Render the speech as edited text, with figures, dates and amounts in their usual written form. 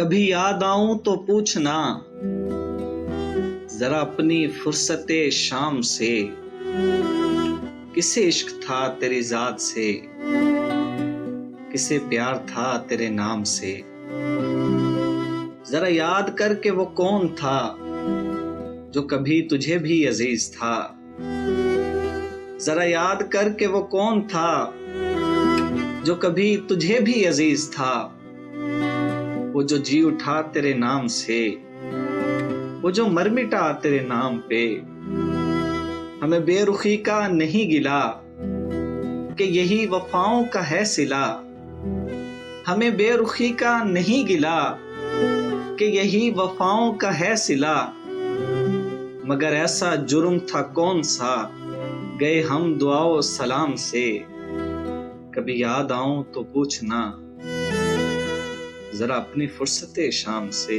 कभी याद आऊं तो पूछना जरा अपनी फुर्सते शाम से, किसे इश्क था तेरी जात से, किसे प्यार था तेरे नाम से। जरा याद करके वो कौन था जो कभी तुझे भी अजीज था। जरा याद करके वो कौन था जो कभी तुझे भी अजीज था। वो जो जी उठा तेरे नाम से, वो जो मर मिटा तेरे नाम पे। हमें बेरुखी का नहीं गिला कि यही वफाओं का है सिला। हमें बेरुखी का नहीं गिला कि यही वफाओं का है सिला। मगर ऐसा जुर्म था कौन सा, गए हम दुआओ सलाम से। कभी याद आऊं तो पूछना जरा अपनी फुर्सते शाम से।